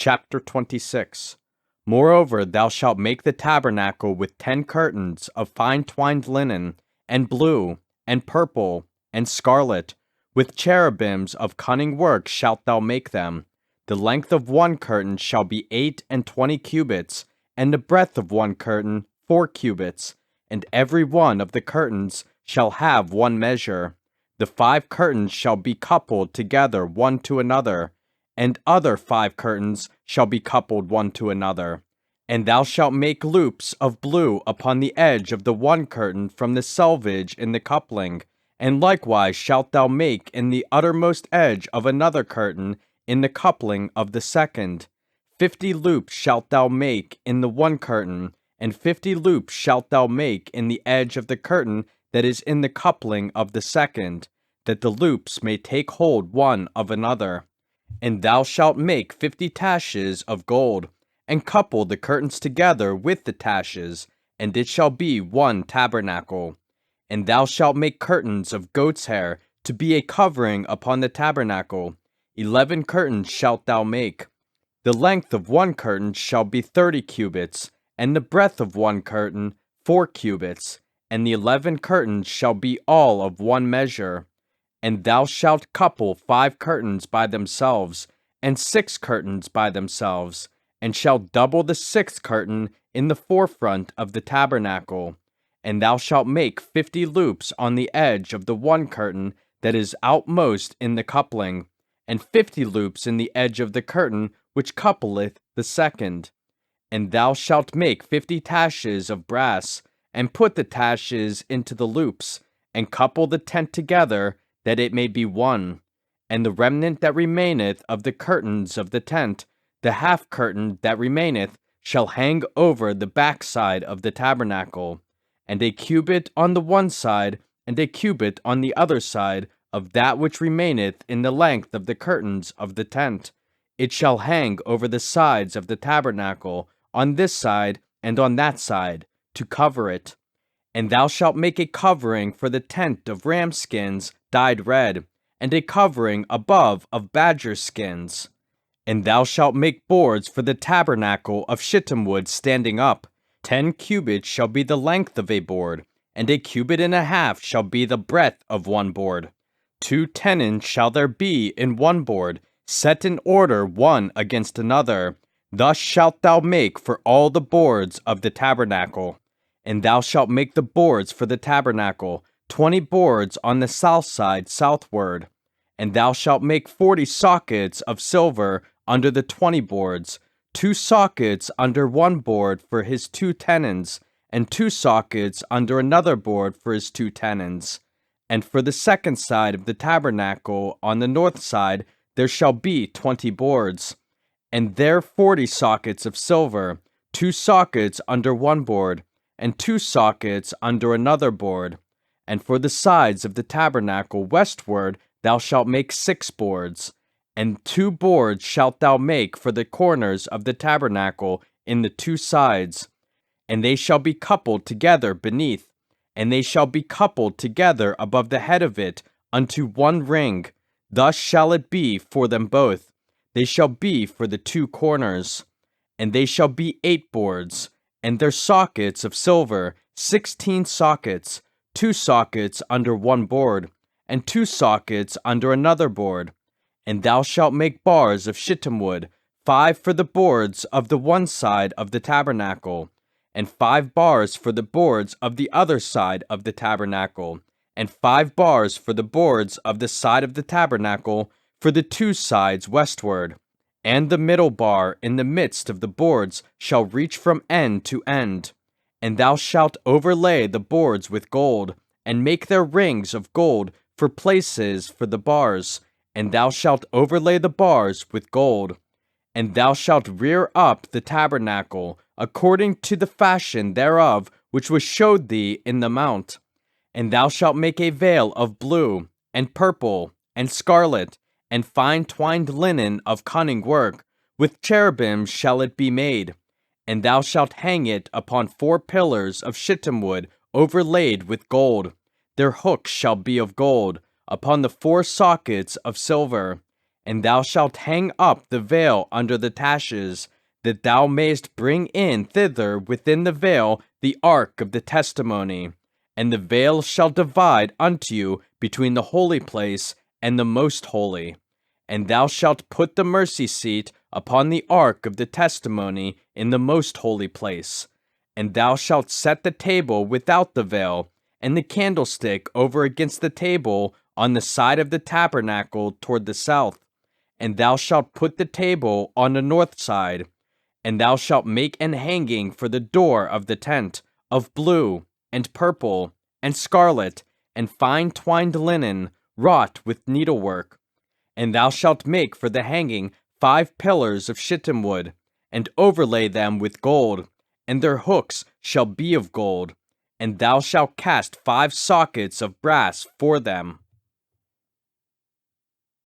Chapter 26. Moreover, thou shalt make the tabernacle with 10 curtains of fine twined linen, and blue, and purple, and scarlet. With cherubims of cunning work shalt thou make them. The length of one curtain shall be 28 cubits, and the breadth of one curtain 4 cubits, and every one of the curtains shall have one measure. The 5 curtains shall be coupled together one to another, and other 5 curtains shall be coupled one to another. And thou shalt make loops of blue upon the edge of the one curtain from the selvage in the coupling, and likewise shalt thou make in the uttermost edge of another curtain in the coupling of the second. 50 loops shalt thou make in the one curtain, and 50 loops shalt thou make in the edge of the curtain that is in the coupling of the second, that the loops may take hold one of another. And thou shalt make 50 taches of gold, and couple the curtains together with the taches, and it shall be one tabernacle. And thou shalt make curtains of goat's hair to be a covering upon the tabernacle. 11 curtains shalt thou make. The length of one curtain shall be 30 cubits, and the breadth of one curtain 4 cubits, and the 11 curtains shall be all of one measure. And thou shalt couple 5 curtains by themselves, and 6 curtains by themselves, and shalt double the 6th curtain in the forefront of the tabernacle. And thou shalt make 50 loops on the edge of the one curtain that is outmost in the coupling, and 50 loops in the edge of the curtain which coupleth the second. And thou shalt make 50 taches of brass, and put the taches into the loops, and couple the tent together, that it may be one. And the remnant that remaineth of the curtains of the tent, the half curtain that remaineth, shall hang over the backside of the tabernacle, and a cubit on the one side, and a cubit on the other side of that which remaineth in the length of the curtains of the tent. It shall hang over the sides of the tabernacle, on this side and on that side, to cover it. And thou shalt make a covering for the tent of ram skins dyed red, and a covering above of badger skins. And thou shalt make boards for the tabernacle of shittim wood standing up. 10 cubits shall be the length of a board, and a cubit and a half shall be the breadth of one board. 2 tenons shall there be in one board, set in order one against another. Thus shalt thou make for all the boards of the tabernacle. And thou shalt make the boards for the tabernacle, 20 boards on the south side southward. And thou shalt make 40 sockets of silver under the 20 boards, 2 sockets under one board for his 2 tenons, and 2 sockets under another board for his 2 tenons. And for the second side of the tabernacle on the north side there shall be 20 boards, and there 40 sockets of silver, 2 sockets under one board, and 2 sockets under another board. And for the sides of the tabernacle westward thou shalt make 6 boards, and 2 boards shalt thou make for the corners of the tabernacle in the 2 sides, and they shall be coupled together beneath, and they shall be coupled together above the head of it unto one ring. Thus shall it be for them both. They shall be for the 2 corners. And they shall be 8 boards, and their sockets of silver 16 sockets, 2 sockets under one board, and 2 sockets under another board. And thou shalt make bars of shittim wood, 5 for the boards of the one side of the tabernacle, and 5 bars for the boards of the other side of the tabernacle, and 5 bars for the boards of the side of the tabernacle for the 2 sides westward. And the middle bar in the midst of the boards shall reach from end to end. And thou shalt overlay the boards with gold, and make their rings of gold for places for the bars, and thou shalt overlay the bars with gold. And thou shalt rear up the tabernacle, according to the fashion thereof which was showed thee in the mount. And thou shalt make a veil of blue, and purple, and scarlet, and fine twined linen of cunning work, with cherubims shall it be made. And thou shalt hang it upon 4 pillars of shittim wood overlaid with gold. Their hooks shall be of gold, upon the 4 sockets of silver. And thou shalt hang up the veil under the taches, that thou mayst bring in thither within the veil the ark of the testimony. And the veil shall divide unto you between the holy place and the most holy. And thou shalt put the mercy seat upon the ark of the testimony in the most holy place. And thou shalt set the table without the veil, and the candlestick over against the table on the side of the tabernacle toward the south. And thou shalt put the table on the north side. And thou shalt make an hanging for the door of the tent, of blue, and purple, and scarlet, and fine twined linen, wrought with needlework. And thou shalt make for the hanging 5 pillars of shittim wood, and overlay them with gold, and their hooks shall be of gold. And thou shalt cast 5 sockets of brass for them.